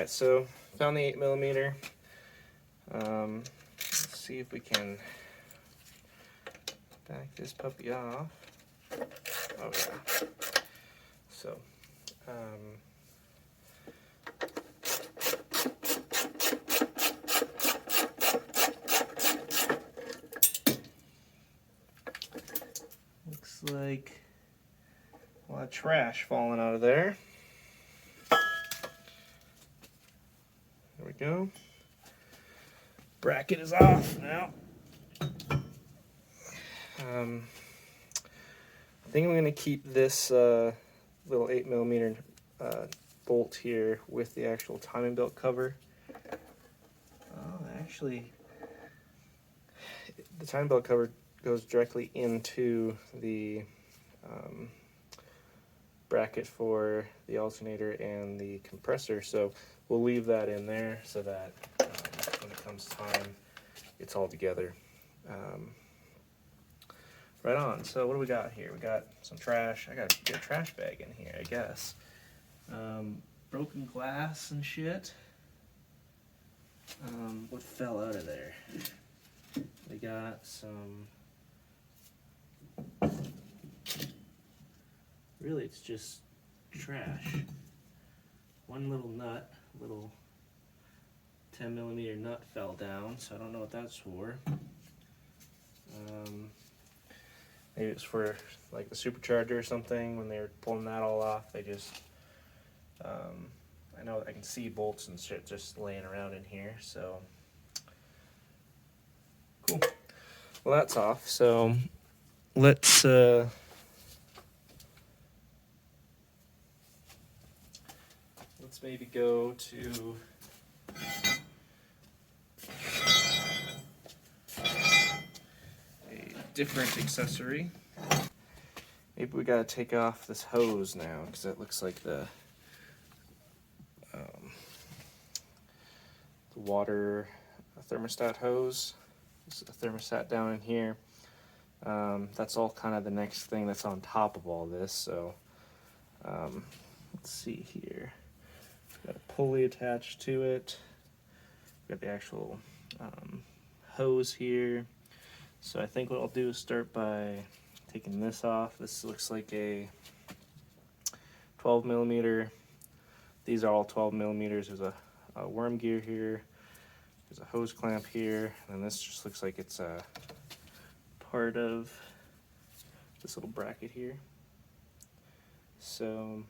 Alright, so found the 8mm. Let's see if we can back this puppy off. Oh yeah. So, looks like a lot of trash falling out of there. There we go. Bracket is off now. I think I'm going to keep this little 8mm bolt here with the actual timing belt cover. Actually, the timing belt cover goes directly into the bracket for the alternator and the compressor, so we'll leave that in there so that when it comes time, it's all together. Right on. So what do we got here? We got some trash. I got to get a trash bag in here, I guess. Broken glass and shit. What fell out of there? We got some... Really, it's just trash. One little nut, little 10mm nut fell down, so I don't know what that's for. Maybe it's for like the supercharger or something. When they were pulling that all off, they just, I know I can see bolts and shit just laying around in here, so cool. Well, that's off, so let's maybe go to a different accessory. Maybe we gotta take off this hose now, because it looks like the water thermostat hose. This is a thermostat down in here. That's all kind of the next thing that's on top of all this, so let's see here. Got a pulley attached to it. Got the actual hose here. So I think what I'll do is start by taking this off. This looks like a 12mm. These are all 12mm. There's a worm gear here. There's a hose clamp here. And this just looks like it's a part of this little bracket here. So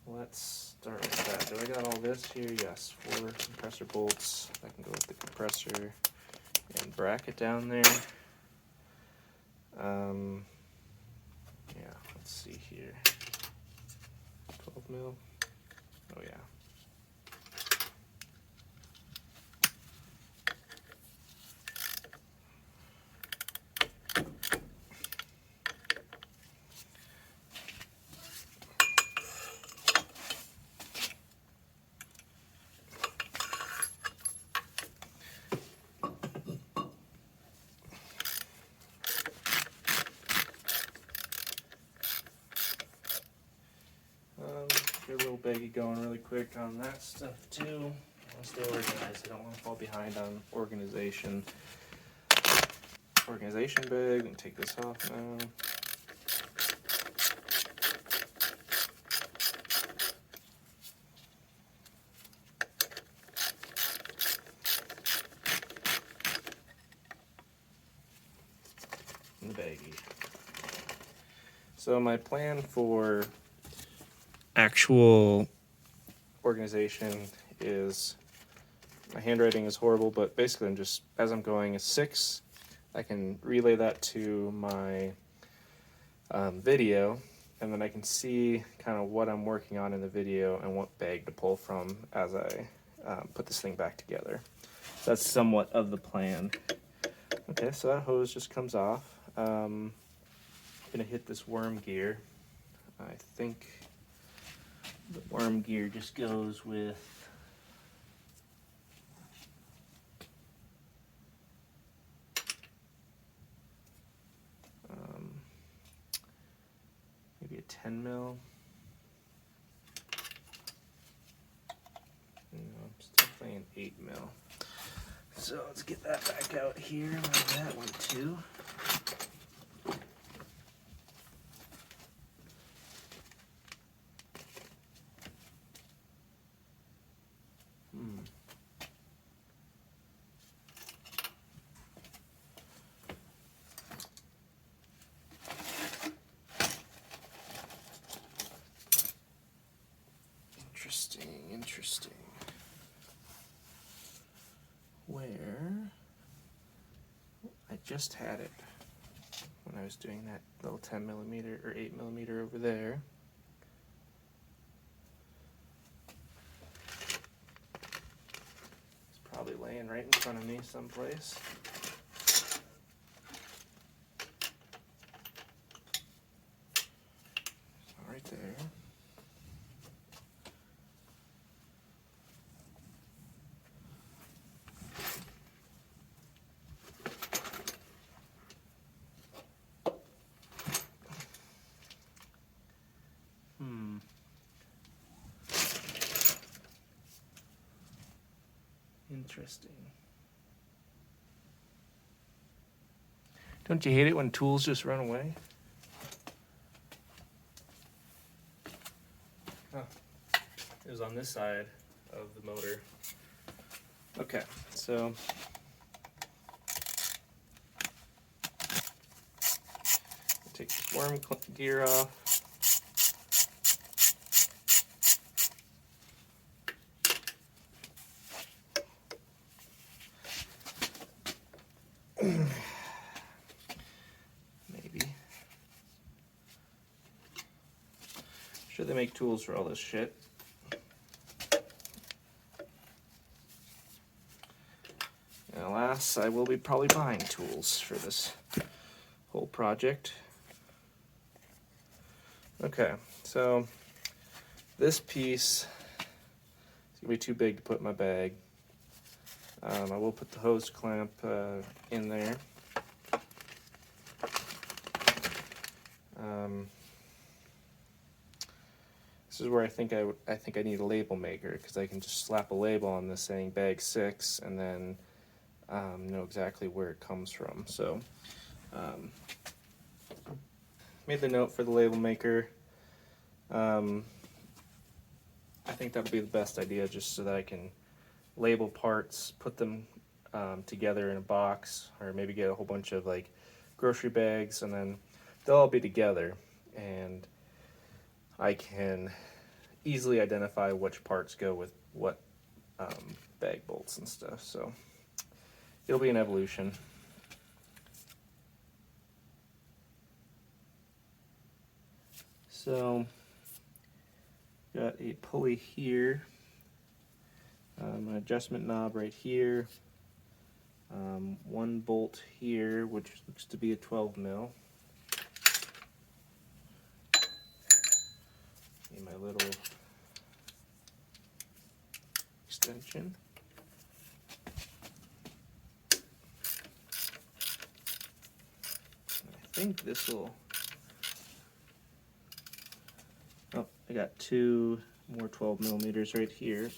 let's start with that. Do I got all this here? Yes, 4 compressor bolts. I can go with the compressor and bracket down there. Yeah, let's see here. 12mm. Oh yeah. Get a little baggie going really quick on that stuff too. I want to stay organized. I don't want to fall behind on organization. Organization bag. I'm gonna take this off now. And the baggie. So my plan for actual organization is, my handwriting is horrible, but basically I'm just, as I'm going, a 6. I can relay that to my video, and then I can see kind of what I'm working on in the video and what bag to pull from as I put this thing back together. So that's somewhat of the plan. Okay, so that hose just comes off. I'm gonna hit this worm gear. I think the worm gear just goes with maybe a 10mm. mil. So let's get that back out here. That one too. Interesting. Where I just had it when I was doing that little 10 millimeter or 8 millimeter over there. It's probably laying right in front of me someplace. Right there. Interesting. Don't you hate it when tools just run away? Oh, it was on this side of the motor. Okay, so take the worm gear off. Maybe. Sure they make tools for all this shit. And alas, I will be probably buying tools for this whole project. Okay, so this piece is gonna be too big to put in my bag. I will put the hose clamp in there. This is where I think I need a label maker, because I can just slap a label on this saying bag 6 and then know exactly where it comes from. So made the note for the label maker. I think that would be the best idea, just so that I can label parts, put them together in a box, or maybe get a whole bunch of like grocery bags, and then they'll all be together, and I can easily identify which parts go with what bag bolts and stuff. So it'll be an evolution. So got a pulley here, an adjustment knob right here, one bolt here, which looks to be a 12 mil. Need my little extension. I think this will, oh, I got 2 more 12 millimeters right here.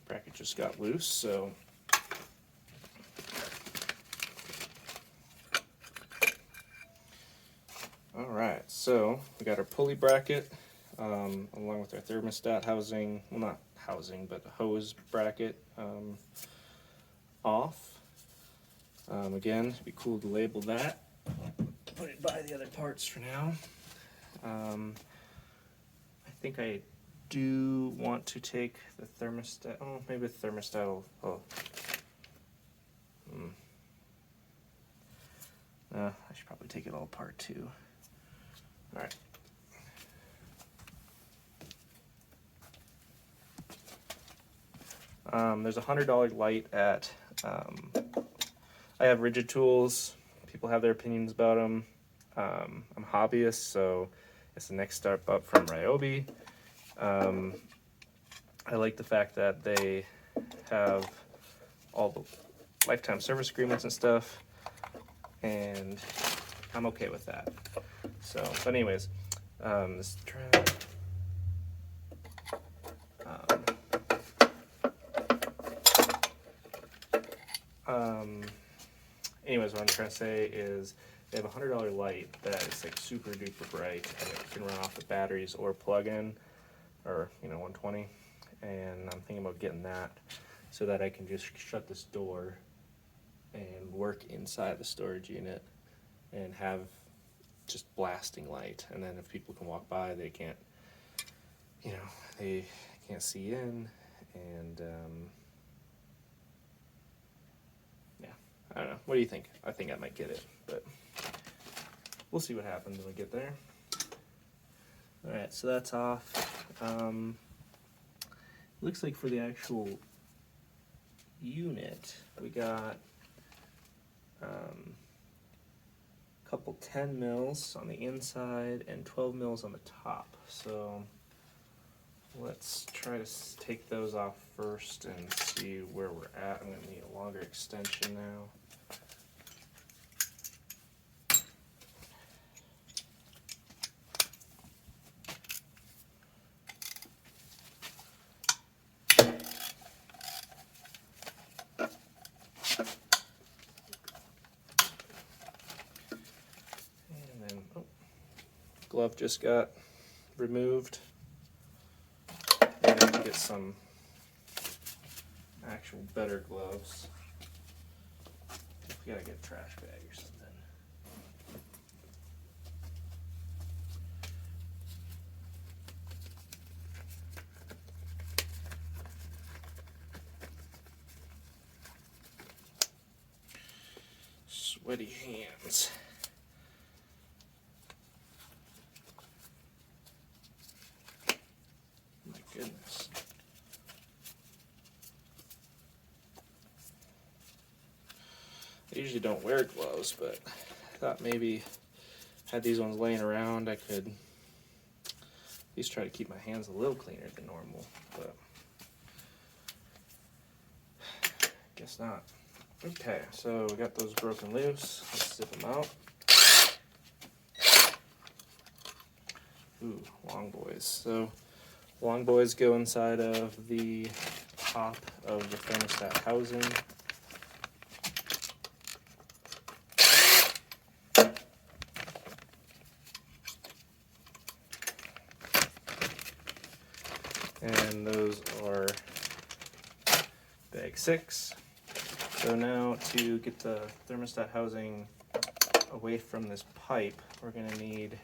Bracket just got loose, so all right, so we got our pulley bracket along with our thermostat housing, well, not housing, but hose bracket off. Again, it'd be cool to label that, put it by the other parts for now. I think I do want to take the thermostat. Oh, maybe the thermostat will. Oh. I should probably take it all apart too. All right. There's a $100 light at, I have Rigid Tools. People have their opinions about them. I'm a hobbyist, so it's the next step up from Ryobi. I like the fact that they have all the lifetime service agreements and stuff, and I'm okay with that. So, but anyways, this trap. Anyways, what I'm trying to say is they have a $100 light that is like super duper bright, and it can run off the batteries or plug-in, or 120. And I'm thinking about getting that so that I can just shut this door and work inside the storage unit and have just blasting light. And then if people can walk by, they can't, they can't see in. And yeah, I don't know. What do you think? I think I might get it, but we'll see what happens when we get there. All right, so that's off. Looks like for the actual unit, we got a couple 10 mils on the inside and 12 mils on the top. So let's try to take those off first and see where we're at. I'm going to need a longer extension now. Glove just got removed. I have to get some actual better gloves. We gotta get a trash bag or something. Sweaty hands. Goodness. I usually don't wear gloves, but I thought maybe had these ones laying around, I could at least try to keep my hands a little cleaner than normal, but guess not. Okay, so we got those broken loose. Let's zip them out. Ooh, long boys. So long boys go inside of the top of the thermostat housing. And those are bag 6. So now to get the thermostat housing away from this pipe, we're going to need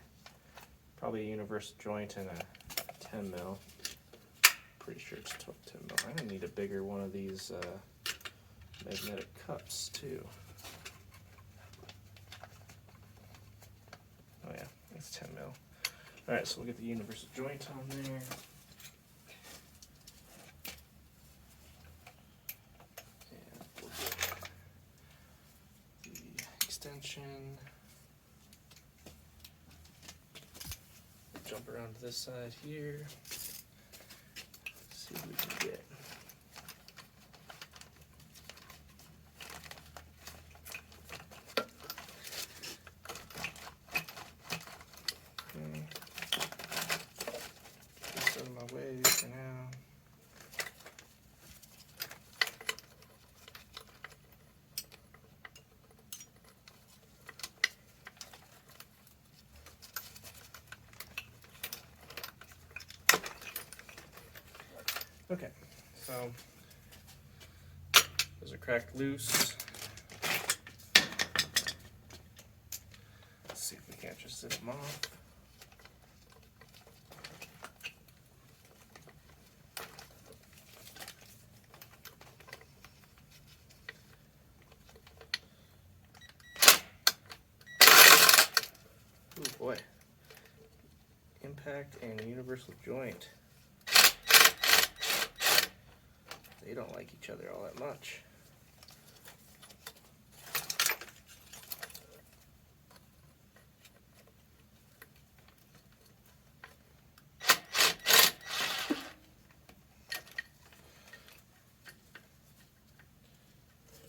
probably a universal joint and a 10 mil. Pretty sure it's 10 mil. I'm gonna need a bigger one of these magnetic cups too. Oh yeah, it's 10 mil. All right, so we'll get the universal joint on there. And we'll get the extension. Jump around to this side here. See what we can get. Okay. Get out of my way for now. Okay, so those are cracked loose. Let's see if we can't just zip them off. Oh boy. Impact and universal joint. they don't like each other all that much.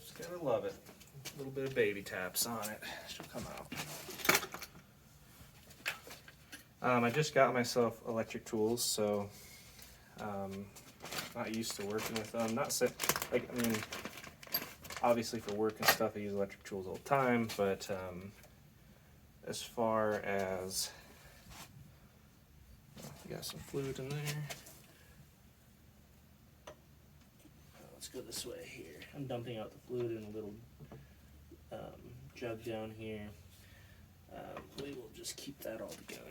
Just gotta love it. A little bit of baby taps on it. She'll come out. I just got myself electric tools, so not used to working with them. Obviously for work and stuff, I use electric tools all the time, but as far as, we got some fluid in there. Let's go this way here. I'm dumping out the fluid in a little jug down here. We will just keep that all together.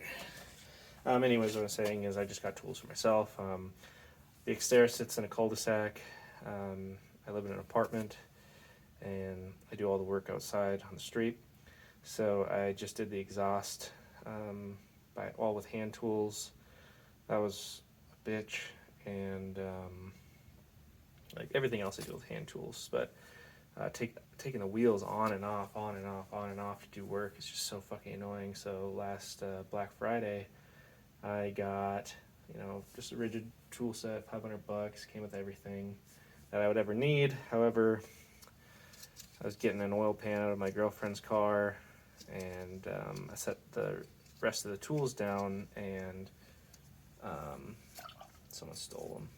Anyways, what I'm saying is I just got tools for myself. The Xterra sits in a cul-de-sac. I live in an apartment, and I do all the work outside on the street. So I just did the exhaust all with hand tools. That was a bitch, and like everything else I do with hand tools. But taking the wheels on and off to do work is just so fucking annoying. So last Black Friday, I got, just a rigid tool set, $500, came with everything that I would ever need. However, I was getting an oil pan out of my girlfriend's car, and I set the rest of the tools down, and someone stole them.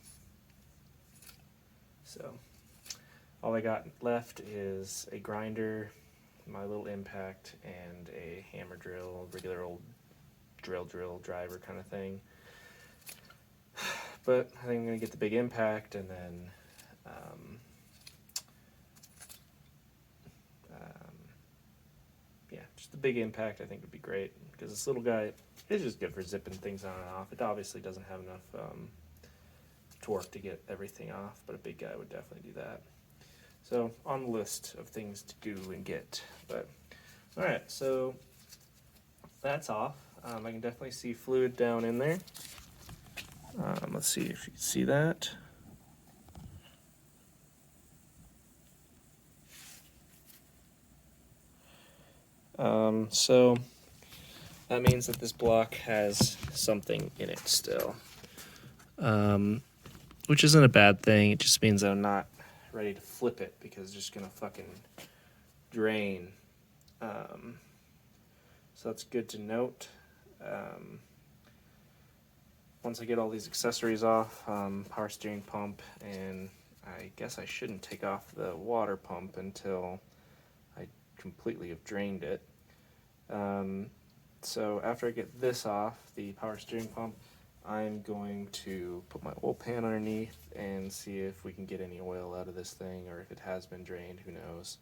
So all I got left is a grinder, my little impact, and a hammer drill, regular old drill driver kind of thing. But I think I'm going to get the big impact, and then just the big impact I think would be great, because this little guy is just good for zipping things on and off. It obviously doesn't have enough torque to get everything off, but a big guy would definitely do that. So on the list of things to do and get. But all right, so that's off. I can definitely see fluid down in there. Let's see if you can see that. So that means that this block has something in it still, which isn't a bad thing. It just means that I'm not ready to flip it, because it's just gonna fucking drain. So that's good to note. Once I get all these accessories off, power steering pump, and I guess I shouldn't take off the water pump until I completely have drained it. So after I get this off, the power steering pump, I'm going to put my oil pan underneath and see if we can get any oil out of this thing, or if it has been drained, who knows,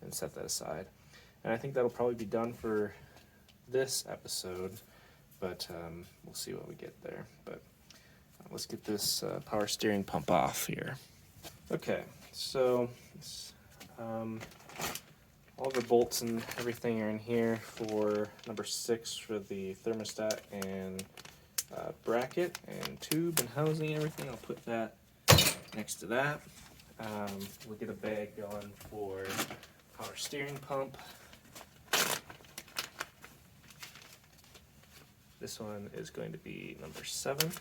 and set that aside. And I think that'll probably be done for this episode, but we'll see what we get there. But let's get this power steering pump off here. Okay, so all the bolts and everything are in here for number 6 for the thermostat and bracket and tube and housing and everything. I'll put that next to that. We'll get a bag going for power steering pump. This one is going to be number 7.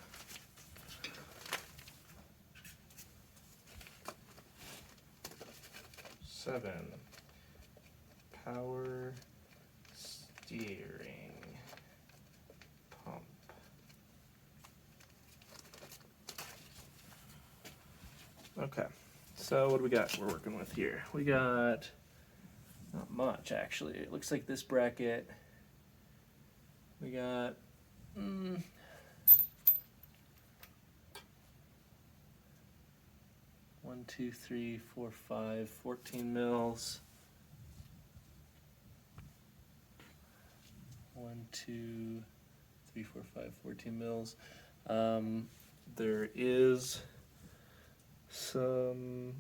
Power steering pump. Okay, so what do we got we're working with here? We got not much, actually. It looks like this bracket, we got 1, 2, 3, 4, 5, 14 mils. 1, 2, 3, 4, 5, 14 mils. There is some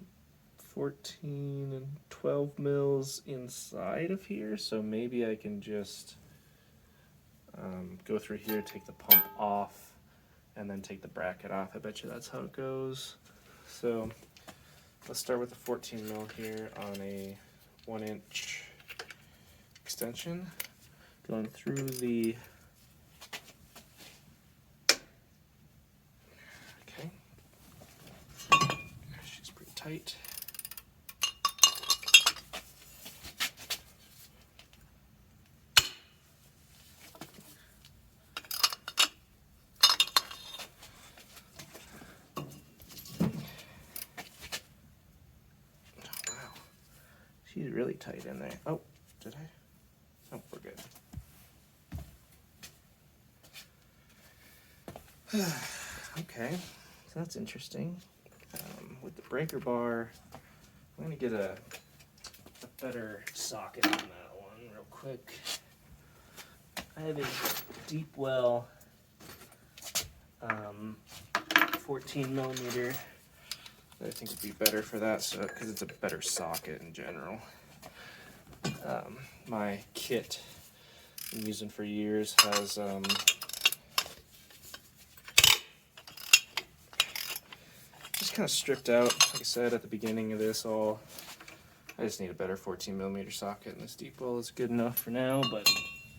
14 and 12 mils inside of here, so maybe I can just go through here, take the pump off, and then take the bracket off. I bet you that's how it goes. So let's start with the 14 mil here on a 1-inch extension, going through the, okay, she's pretty tight. She's really tight in there. Oh, did I? Oh, we're good. Okay, so that's interesting. With the breaker bar, I'm going to get a better socket on that one real quick. I have a deep well 14 millimeter. I think would be better for that, so because it's a better socket in general. My kit I'm using for years has just kind of stripped out. Like I said at the beginning of this, I just need a better 14 millimeter socket, and this deep well is good enough for now. But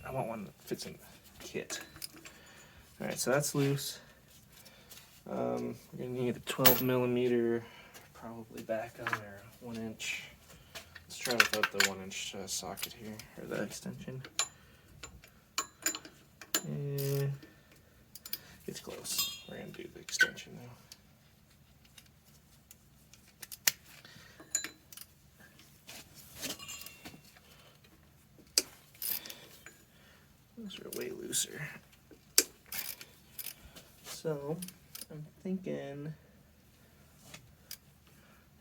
I want one that fits in the kit. All right, so that's loose. We're gonna need a 12 millimeter, probably back on there, 1-inch. Let's try without the 1-inch socket here, or the extension. It's close. We're gonna do the extension now. Those are way looser. So I'm thinking,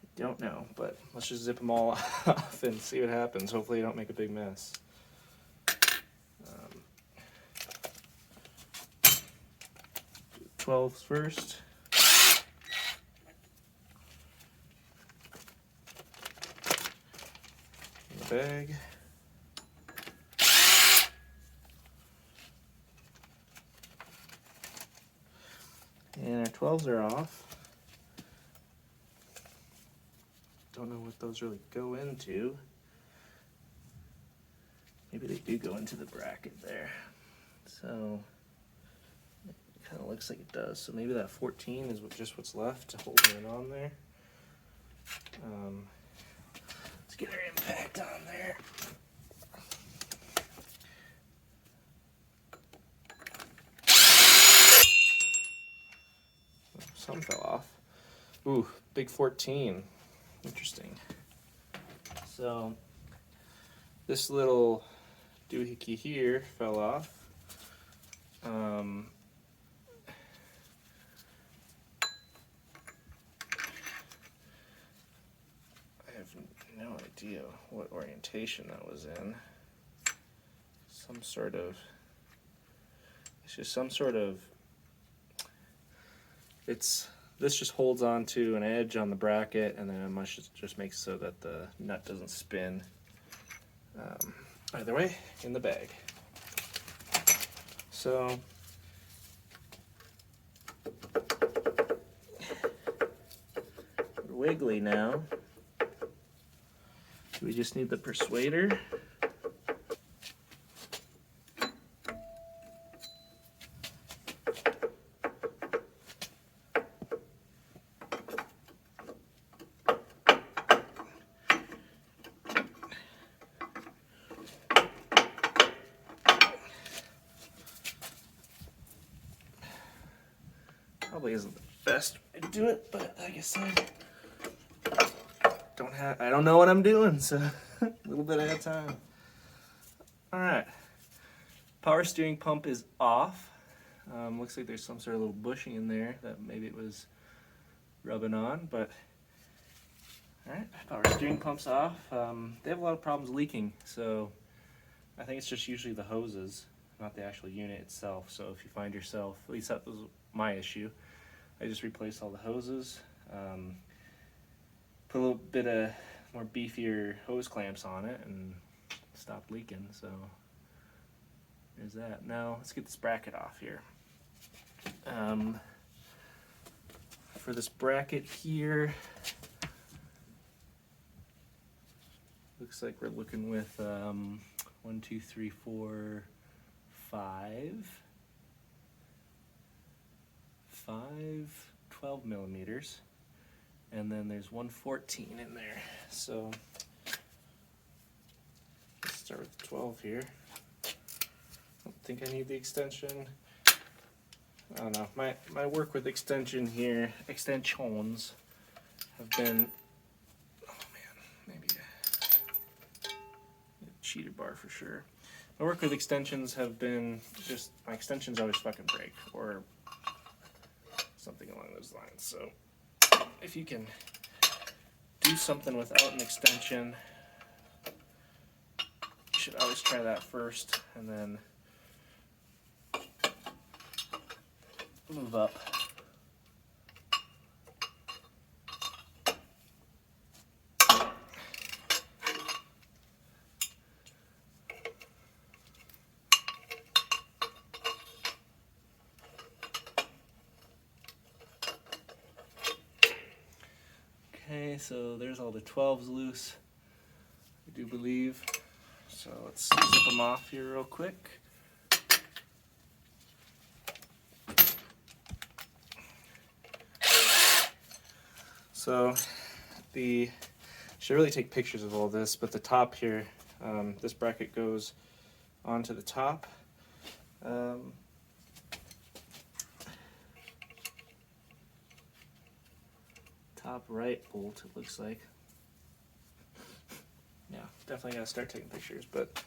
I don't know, but let's just zip them all off and see what happens. Hopefully I don't make a big mess. 12s first. In the bag. And our 12s are off. Don't know what those really go into. Maybe they do go into the bracket there. So it kind of looks like it does. So maybe that 14 is just what's left to hold it on there. Let's get our impact on there. Some fell off. Ooh, big 14. Interesting. So this little doohickey here fell off. I have no idea what orientation that was in. Some sort of, it's just some sort of, this just holds on to an edge on the bracket, and then it just makes so that the nut doesn't spin. Either way, in the bag. So we're wiggly now. We just need the persuader. Probably isn't the best way to do it, but like I said, I don't know what I'm doing, so a little bit at a time. All right, power steering pump is off. Looks like there's some sort of little bushing in there that maybe it was rubbing on, but all right, power steering pump's off. They have a lot of problems leaking, so I think it's just usually the hoses, not the actual unit itself. So if you find yourself, at least that was my issue, I just replaced all the hoses, put a little bit of more beefier hose clamps on it, and stopped leaking. So there's that. Now let's get this bracket off here. For this bracket here, Looks like we're looking with 1, 2, 3, 4, 5, 12 millimeters, and then there's 114 in there. So let's start with 12 here. I don't think I need the extension. I don't know. My work with extensions have been, oh man, maybe a cheater bar for sure. My work with extensions have been just, my extensions always fucking break, or something along those lines. So if you can do something without an extension, you should always try that first, and then move up. Okay, so there's all the 12s loose, I do believe. So let's zip them off here real quick. So should really take pictures of all this, but the top here, this bracket goes onto the top. Top right bolt, it looks like. Yeah, definitely gotta start taking pictures, but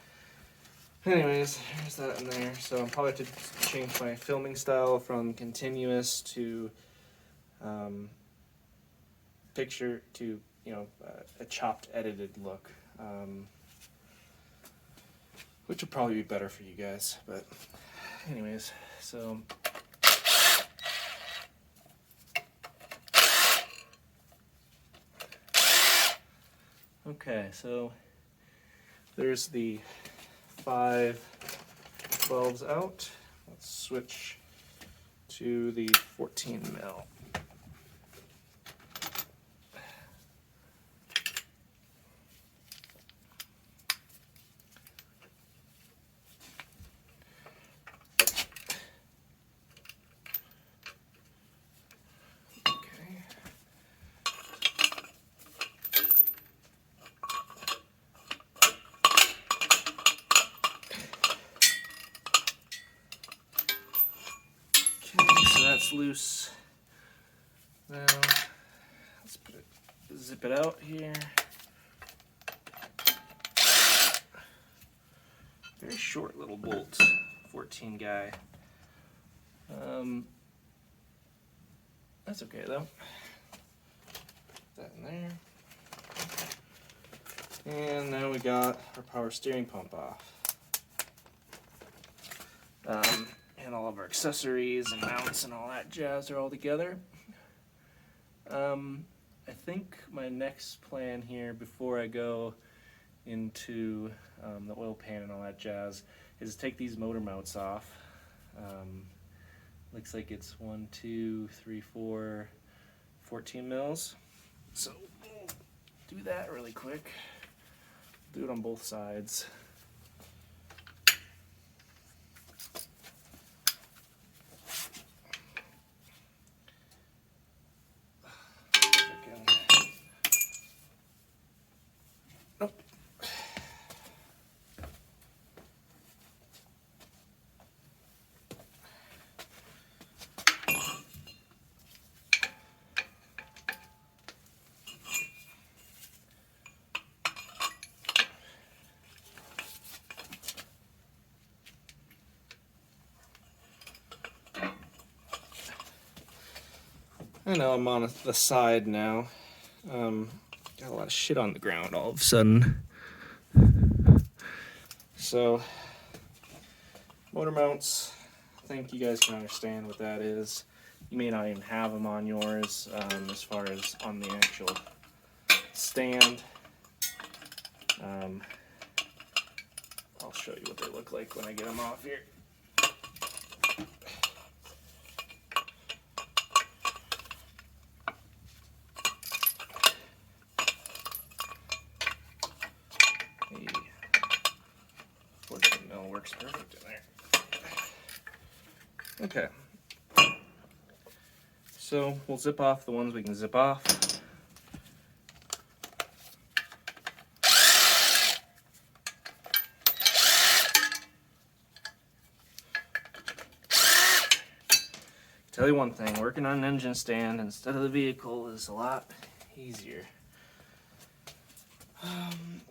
anyways, there's that in there. So I'm probably have to change my filming style from continuous to picture to, you know, a chopped, edited look, which would probably be better for you guys. But anyways, so okay, so there's the 5 12s out. Let's switch to the 14 mil. That's loose. Now let's zip it out here. Very short little bolt, 14 guy. That's okay though. Put that in there. And now we got our power steering pump off. And all of our accessories and mounts and all that jazz are all together. I think my next plan here before I go into the oil pan and all that jazz is to take these motor mounts off. Looks like it's 1, 2, 3, 4, 14 mils. So we'll do that really quick. Do it on both sides. I know I'm on the side now. Got a lot of shit on the ground all of a sudden. So, motor mounts, I think you guys can understand what that is. You may not even have them on yours as far as on the actual stand. I'll show you what they look like when I get them off here. tucked in there. Okay. So we'll zip off the ones we can zip off. Tell you one thing, working on an engine stand instead of the vehicle is a lot easier.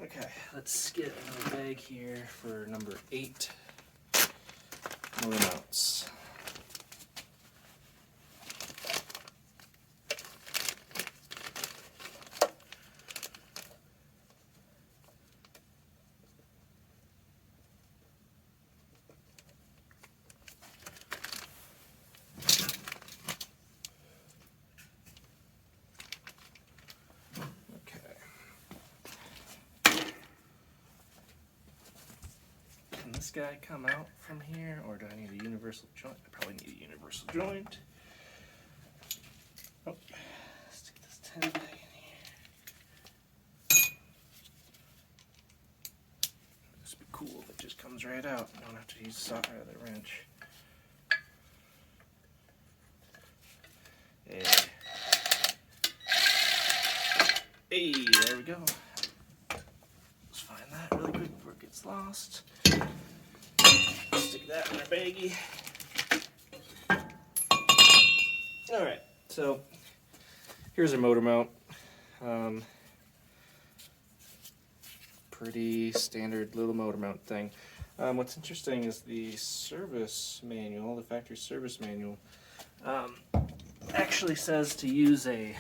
Okay, let's get another bag here for number 8 motor mounts. This guy come out from here, or do I need a universal joint? I probably need a universal joint. Oh, stick this 10 bag in here. This would be cool if it just comes right out. I don't have to use the wrench. Hey, there we go. Let's find that really quick before it gets lost. Stick that in our baggie. Alright, so here's our motor mount. Pretty standard little motor mount thing. What's interesting is the service manual, the factory service manual, actually says to use a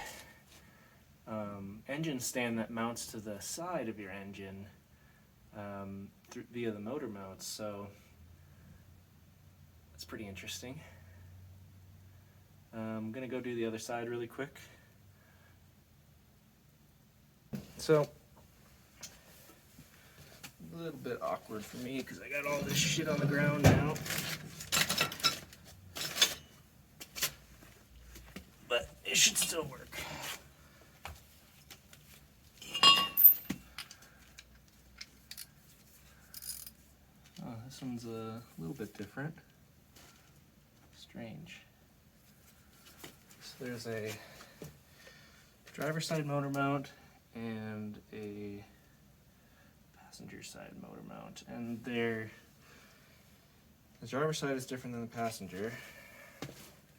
engine stand that mounts to the side of your engine via the motor mounts, so that's pretty interesting. I'm gonna go do the other side really quick. So, a little bit awkward for me because I got all this shit on the ground now. But it should still work. Oh, this one's a little bit different. Strange. So there's a driver's side motor mount and a passenger side motor mount, and the driver's side is different than the passenger.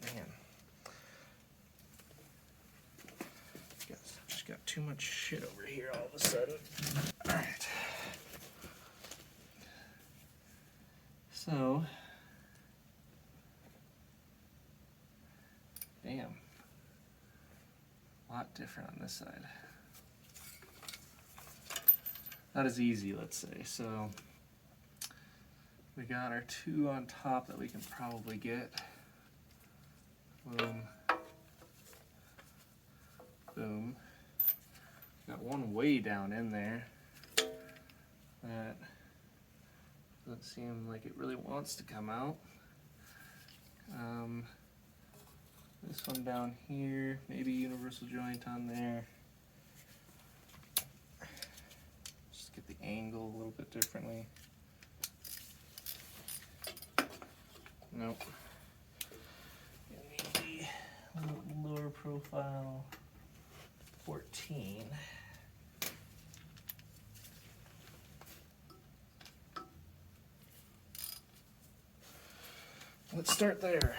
Man, just got too much shit over here all of a sudden. All right. So, damn, a lot different on this side. Not as easy, let's say. So, we got our 2 on top that we can probably get. Boom. Boom. Got one way down in there that doesn't seem like it really wants to come out. This one down here, maybe universal joint on there. Just get the angle a little bit differently. Nope. Maybe a little lower profile, 14. Let's start there.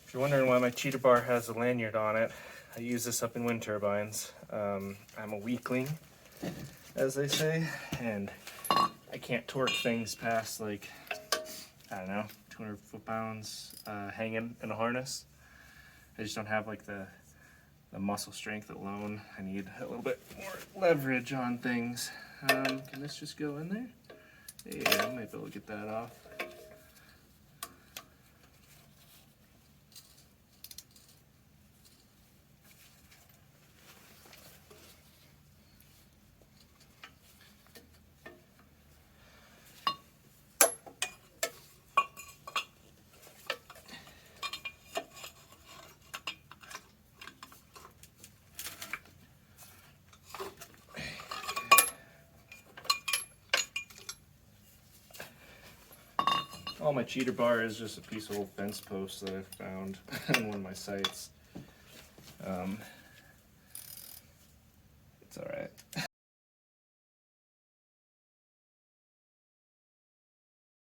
If you're wondering why my cheater bar has a lanyard on it, I use this up in wind turbines. I'm a weakling, as they say, and I can't torque things past, like, I don't know, 200 foot-pounds hanging in a harness. I just don't have like the muscle strength alone. I need a little bit more leverage on things. Can this just go in there? Yeah, I might be able to get that off. All my cheater bar is just a piece of old fence post that I found on one of my sites. It's all right.